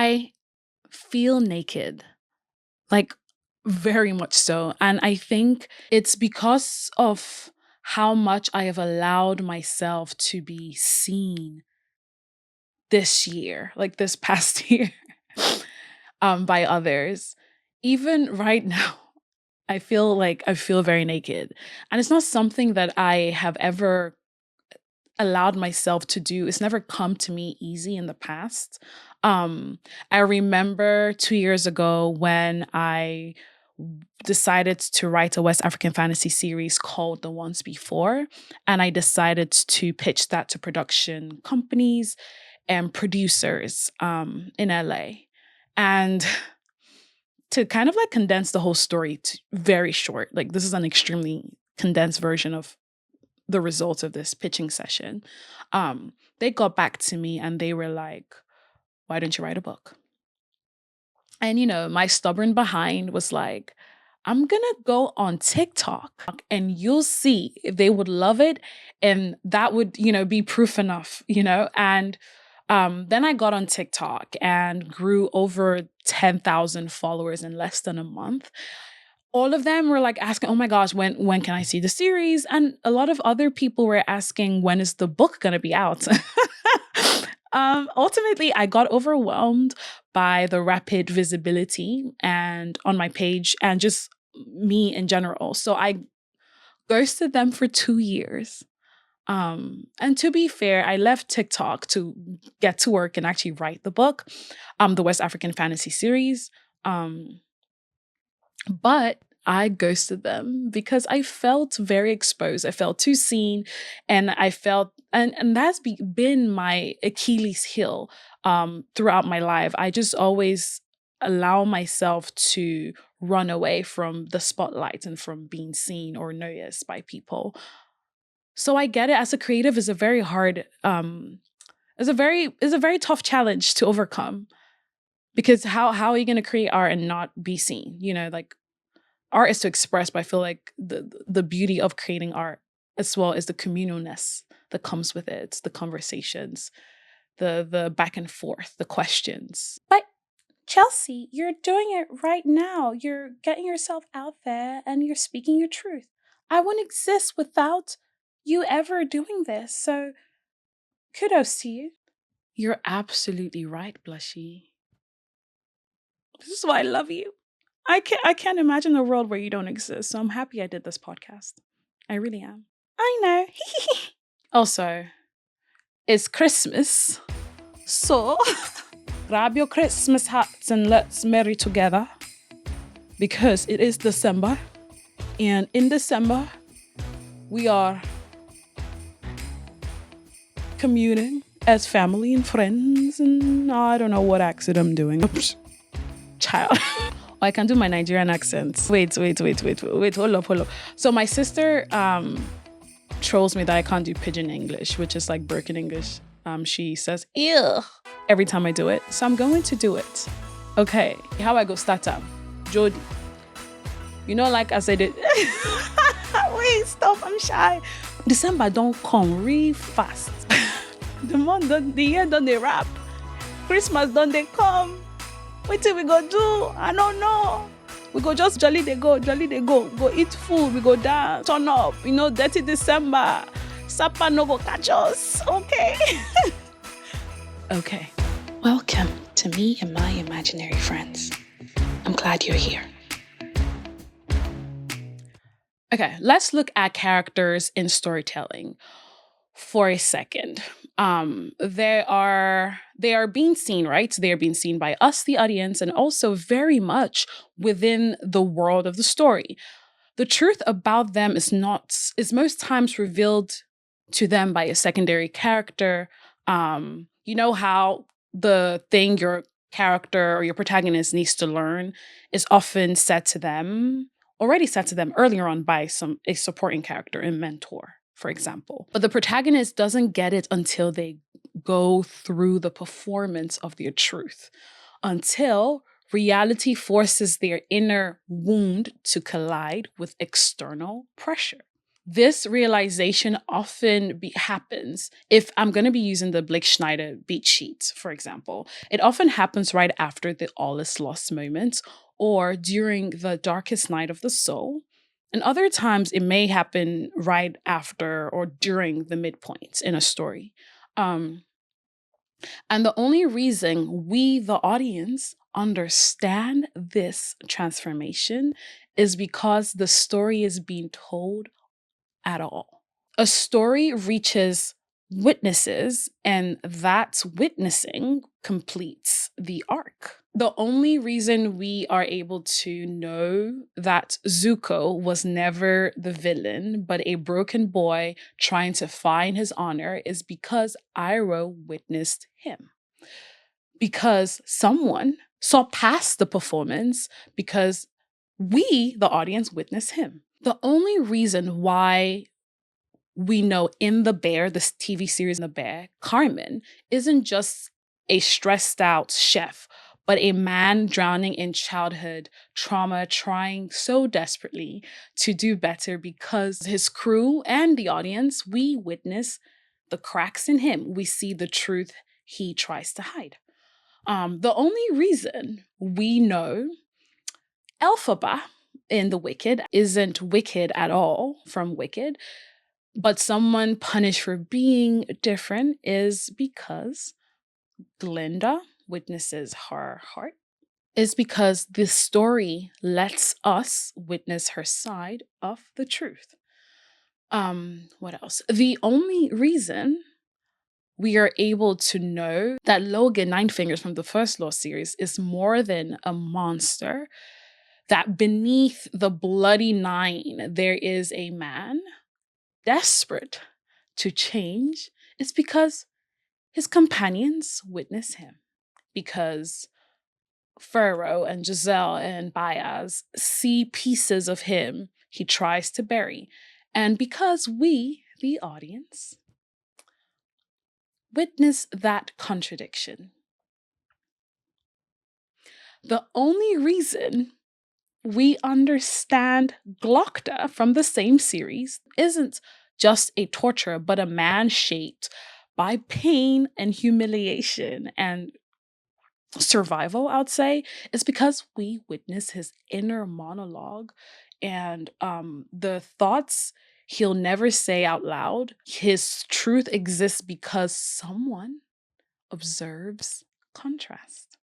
I feel naked, like very much so. And I think it's because of how much I have allowed myself to be seen this year, like this past year, by others. Even right now, I feel very naked. And it's not something that I have ever allowed myself to do. It's never come to me easy in the past. Um, I remember 2 years ago when I decided to write a West African fantasy series called The Once Before. And I decided to pitch that to production companies and producers in LA. And to kind of like condense the whole story to very short, like this is an extremely condensed version of the results of this pitching session. They got back to me and they were like, why don't you write a book? And, my stubborn behind was like, I'm going to go on TikTok and you'll see if they would love it. And that would, be proof enough, And then I got on TikTok and grew over 10,000 followers in less than a month. All of them were like asking, "Oh my gosh, when can I see the series?" And a lot of other people were asking, "When is the book going to be out?" Ultimately, I got overwhelmed by the rapid visibility and on my page and just me in general. So I ghosted them for 2 years. And to be fair, I left TikTok to get to work and actually write the book, the West African fantasy series. Um, but I ghosted them because I felt very exposed. I felt too seen, and I felt, and that's been my Achilles heel throughout my life. I just always allow myself to run away from the spotlight and from being seen or noticed by people. So I get it. As a creative, is a very hard, is a very tough challenge to overcome because how are you going to create art and not be seen? Like art is to express, but I feel like the beauty of creating art as well is the communalness that comes with it, the conversations, the back and forth, the questions. But Chelsea, you're doing it right now. You're getting yourself out there and you're speaking your truth. I wouldn't exist without you ever doing this. So kudos to you. You're absolutely right, Blushy. This is why I love you. I can't imagine a world where you don't exist. So I'm happy I did this podcast. I really am. I know. Also, it's Christmas. So grab your Christmas hats and let's merry together. Because it is December. And in December, we are communing as family and friends. And I don't know what accent I'm doing. Oops. Child. I can do my Nigerian accent. Wait. Hold up. So my sister trolls me that I can't do pidgin English, which is like broken English. She says, ew, every time I do it. So I'm going to do it. Okay. How I go start up? Jody. Like I said it. Wait, stop. I'm shy. December don't come real fast. The year don't they wrap. Christmas don't they come. What we go do? I don't know. We go just jolly they go. Go eat food, we go dance, turn up, dirty December. Sapa no go catch us, okay? Okay. Welcome to me and my imaginary friends. I'm glad you're here. Okay, let's look at characters in storytelling for a second. They are being seen, right? They are being seen by us, the audience, and also very much within the world of the story. The truth about them is most times revealed to them by a secondary character. You know how the thing your character or your protagonist needs to learn is often already said to them earlier on by a supporting character, a mentor, for example. But the protagonist doesn't get it until they go through the performance of their truth, until reality forces their inner wound to collide with external pressure. This realization often happens if I'm going to be using the Blake Schneider beat sheet, for example. It often happens right after the all is lost moment or during the darkest night of the soul. And other times it may happen right after or during the midpoint in a story. Um, and the only reason we, the audience, understand this transformation is because the story is being told at all. A story reaches witnesses, and that witnessing completes the arc. The only reason we are able to know that Zuko was never the villain, but a broken boy trying to find his honor is because Iroh witnessed him. Because someone saw past the performance, because we, the audience, witnessed him. The only reason why we know in The Bear, this TV series The Bear, Carmen isn't just a stressed out chef, but a man drowning in childhood trauma, trying so desperately to do better because his crew and the audience, we witness the cracks in him. We see the truth he tries to hide. The only reason we know Elphaba in The Wicked isn't wicked at all from Wicked, but someone punished for being different is because Glinda witnesses her heart, is because this story lets us witness her side of the truth. What else? The only reason we are able to know that Logan Nine Fingers from the first Lost series is more than a monster, that beneath the bloody nine there is a man desperate to change, is because his companions witness him, because Pharaoh and Giselle and Baez see pieces of him he tries to bury, and because we, the audience, witness that contradiction. The only reason we understand Glokta from the same series isn't just a torturer, but a man shaped by pain and humiliation and survival, I would say, is because we witness his inner monologue and the thoughts he'll never say out loud. His truth exists because someone observes contrast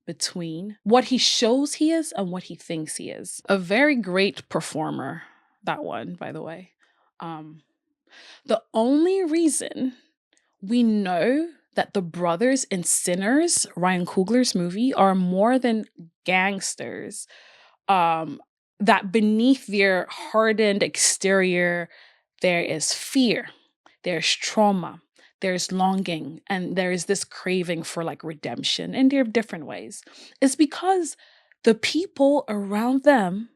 between what he shows he is and what he thinks he is. A very great performer, that one, by the way. Um, the only reason we know that the brothers in Sinners, Ryan Coogler's movie, are more than gangsters, um, that beneath their hardened exterior, there is fear, there's trauma, there's longing, and there is this craving for like redemption in their different ways. It's because the people around them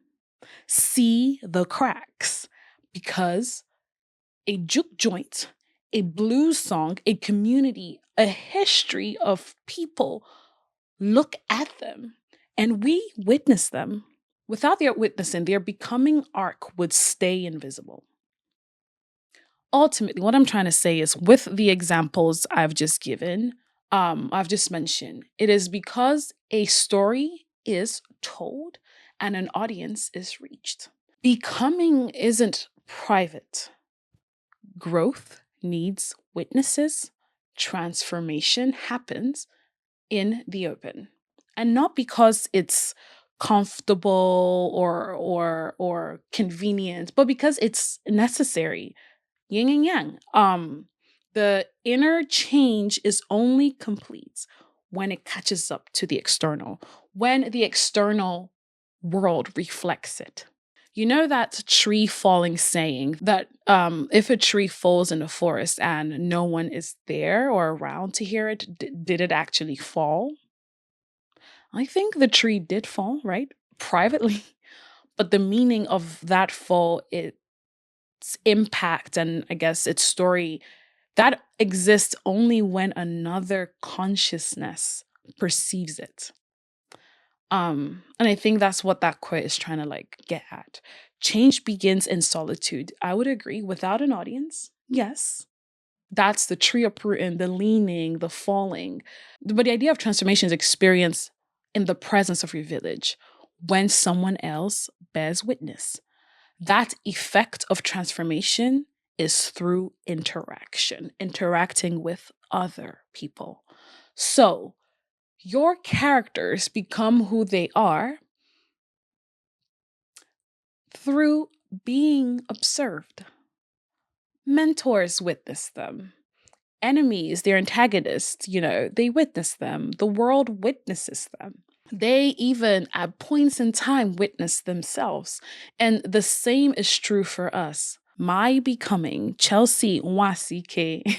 see the cracks, because a juke joint, a blues song, a community, a history of people look at them and we witness them. Without their witnessing, their becoming arc would stay invisible. Ultimately, what I'm trying to say is with the examples I've just given, I've just mentioned, it is because a story is told and an audience is reached. Becoming isn't private. Growth needs witnesses. Transformation happens in the open. And not because it's comfortable or convenient, but because it's necessary. Yin and yang. The inner change is only complete when it catches up to the external, when the external world reflects it. You know that tree falling saying that if a tree falls in the forest and no one is there or around to hear it, did it actually fall? I think the tree did fall, right? Privately. But the meaning of that fall, its impact, and I guess its story, that exists only when another consciousness perceives it. And I think that's what that quote is trying to like get at. Change begins in solitude. I would agree. Without an audience, yes. That's the tree uprooting, the leaning, the falling. But the idea of transformation is experienced in the presence of your village when someone else bears witness. That effect of transformation is through interaction, interacting with other people. So your characters become who they are through being observed. Mentors witness them. Enemies, their antagonists, they witness them. The world witnesses them. They even at points in time witness themselves. And the same is true for us. My becoming, Chelsea Nwasike's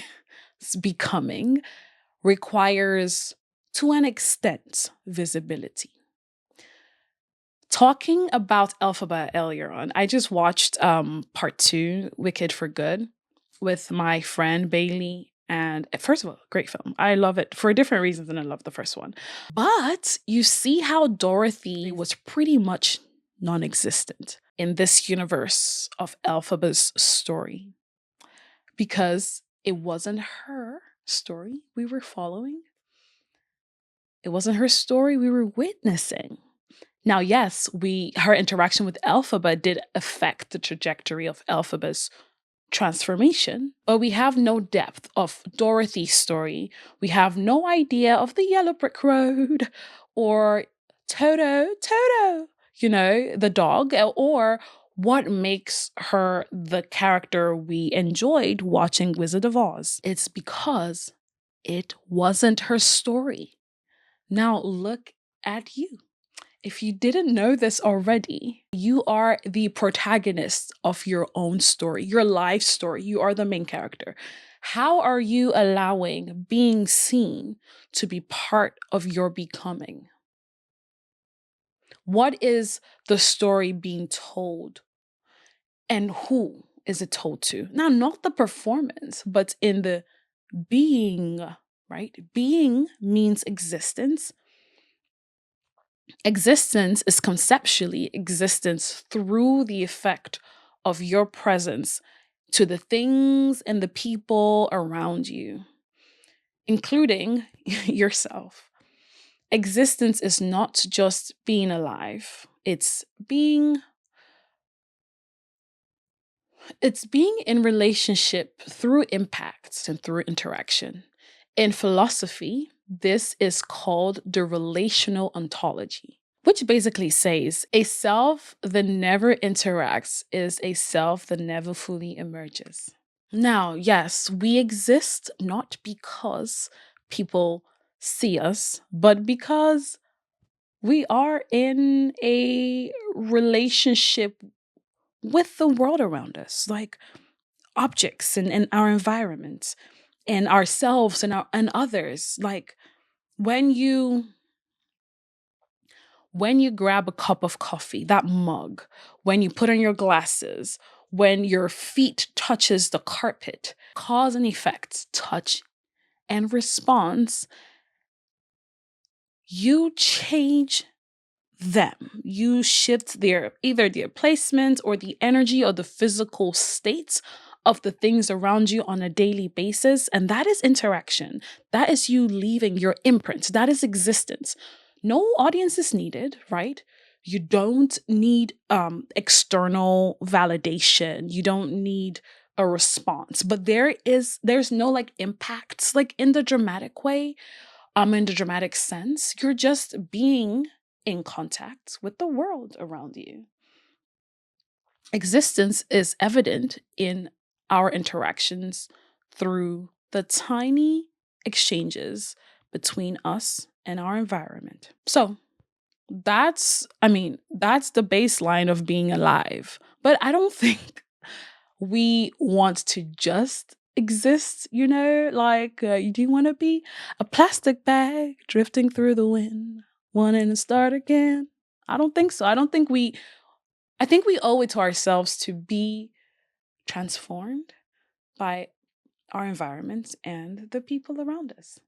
becoming, requires, to an extent, visibility. Talking about Alphaba earlier on, I just watched part two, Wicked for Good, with my friend Bailey. And first of all, great film. I love it for different reasons than I love the first one. But you see how Dorothy was pretty much non existent in this universe of Alphaba's story because it wasn't her story we were following, it wasn't her story we were witnessing. Now, yes, her interaction with Elphaba did affect the trajectory of Elphaba's transformation, but we have no depth of Dorothy's story. We have no idea of the yellow brick road or Toto, the dog, or what makes her the character we enjoyed watching Wizard of Oz. It's because it wasn't her story. Now look at you. If you didn't know this already, you are the protagonist of your own story, your life story. You are the main character. How are you allowing being seen to be part of your becoming? What is the story being told? And who is it told to? Now, not the performance, but in the being, right? Being means existence. Existence is conceptually existence through the effect of your presence to the things and the people around you, including yourself. Existence is not just being alive, it's being in relationship through impact and through interaction. In philosophy, this is called the relational ontology, which basically says a self that never interacts is a self that never fully emerges. Now, yes, we exist not because people see us, but because we are in a relationship with the world around us, like objects and our environment and ourselves and others. Like when you when you grab a cup of coffee, that mug, when you put on your glasses, when your feet touches the carpet, cause and effect, touch and response, you change them. You shift either their placement or the energy or the physical states of the things around you on a daily basis. And that is interaction. That is you leaving your imprint. That is existence. No audience is needed, right? You don't need external validation. You don't need a response. But there's no like impacts, like in the dramatic way, in the dramatic sense. You're just being in contact with the world around you. Existence is evident in our interactions through the tiny exchanges between us and our environment. So, that's the baseline of being alive. But I don't think we want to just exist, like, do you want to be a plastic bag drifting through the wind, wanting to start again? I don't think so. I think we owe it to ourselves to be transformed by our environments and the people around us.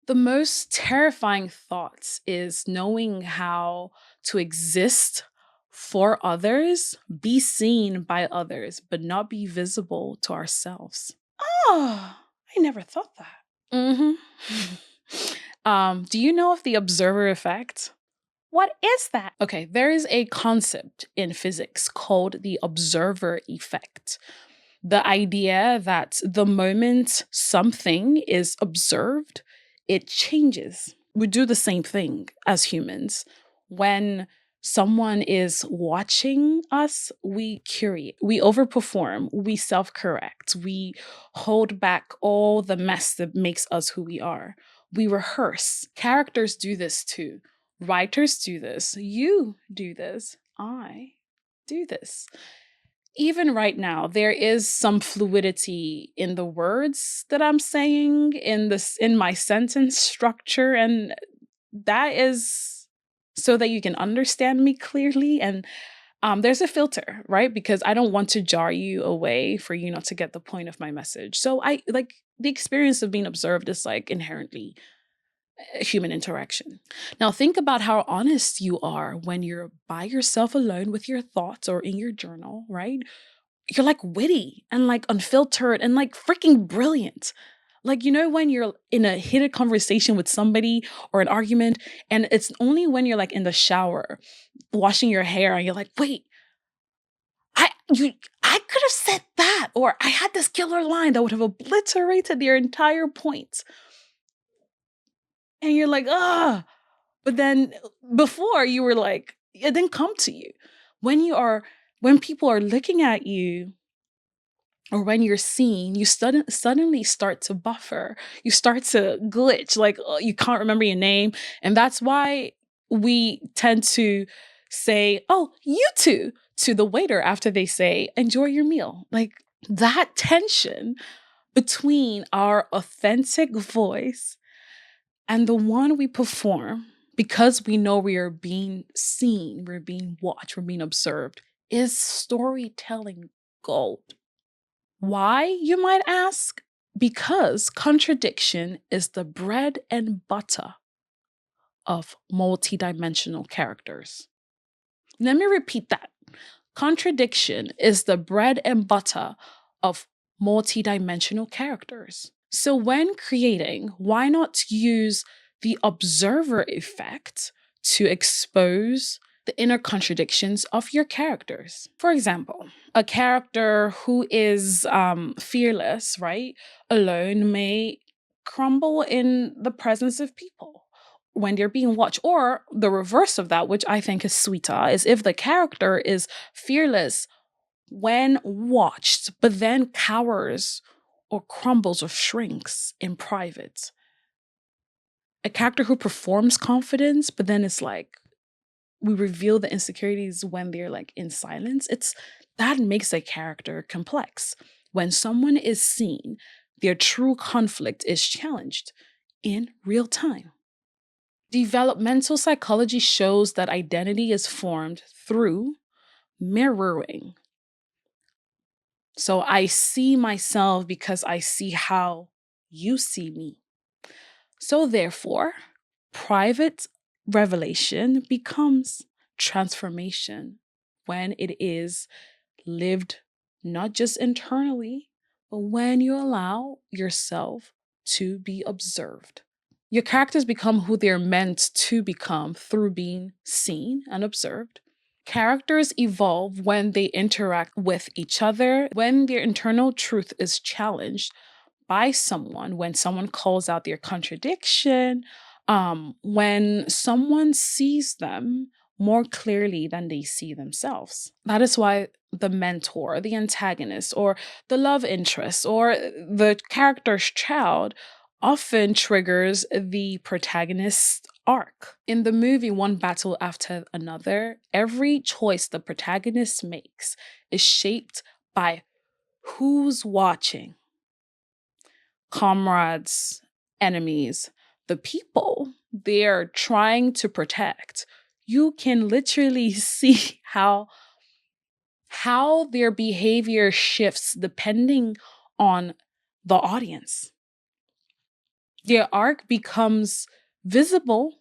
The most terrifying thoughts is knowing how to exist for others, be seen by others, but not be visible to ourselves. Oh, I never thought that. Hmm. Do you know of the observer effect? What is that? Okay, there is a concept in physics called the observer effect. The idea that the moment something is observed, it changes. We do the same thing as humans. When someone is watching us, we curate, we overperform, we self correct, we hold back all the mess that makes us who we are. We rehearse. Characters do this too. Writers do this. You do this. I do this. Even right now, there is some fluidity in the words that I'm saying in my sentence structure, and that is so that you can understand me clearly. And there's a filter, right? Because I don't want to jar you away for you not to get the point of my message. So I like the experience of being observed is like inherently a human interaction. Now think about how honest you are when you're by yourself alone with your thoughts or in your journal, right? You're like witty and like unfiltered and like freaking brilliant. Like, you know, when you're in a heated conversation with somebody or an argument, and it's only when you're like in the shower washing your hair and you're like, wait, I you I could have said that, or I had this killer line that would have obliterated your entire point. And you're like, ah. But then before you were like, it didn't come to you. When you are when people are looking at you or when you're seen, you suddenly start to buffer. You start to glitch, like you can't remember your name. And that's why we tend to say, oh, you too, to the waiter after they say, enjoy your meal. Like that tension between our authentic voice and the one we perform, because we know we are being seen, we're being watched, we're being observed, is storytelling gold. Why, you might ask? Because contradiction is the bread and butter of multidimensional characters. Let me repeat that. Contradiction is the bread and butter of multidimensional characters. So, when creating, why not use the observer effect to expose the inner contradictions of your characters? For example, a character who is fearless, right, alone may crumble in the presence of people when they're being watched. Or the reverse of that, which I think is sweeter, is if the character is fearless when watched, but then cowers or crumbles or shrinks in private. A character who performs confidence, but then it's like we reveal the insecurities when they're like in silence. It's that makes a character complex. When someone is seen, their true conflict is challenged in real time. Developmental psychology shows that identity is formed through mirroring. So I see myself because I see how you see me. So therefore, private revelation becomes transformation when it is lived not just internally, but when you allow yourself to be observed. Your characters become who they're meant to become through being seen and observed. Characters evolve when they interact with each other, when their internal truth is challenged by someone, when someone calls out their contradiction, when someone sees them more clearly than they see themselves. That is why the mentor, the antagonist, or the love interest, or the character's child often triggers the protagonist's arc. In the movie One Battle After Another, every choice the protagonist makes is shaped by who's watching: comrades, enemies, the people they're trying to protect. You can literally see how their behavior shifts depending on the audience. Their arc becomes visible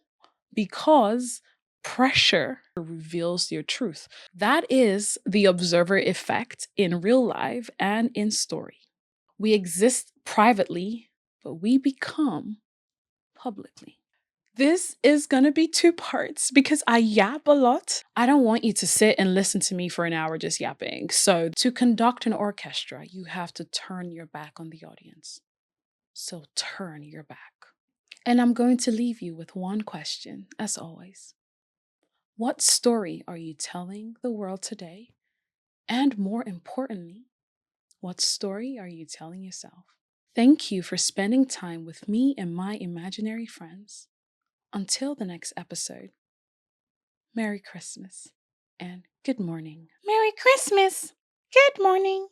because Pressure reveals your truth. That is the observer effect in real life and in story. We exist privately, but we become publicly. This is going to be two parts because I yap a lot. I don't want you to sit and listen to me for an hour just yapping. So, to conduct an orchestra, you have to turn your back on the audience. So, turn your back. And I'm going to leave you with one question, as always. What story are you telling the world today? And more importantly, what story are you telling yourself? Thank you for spending time with me and my imaginary friends. Until the next episode, Merry Christmas and good morning. Merry Christmas! Good morning!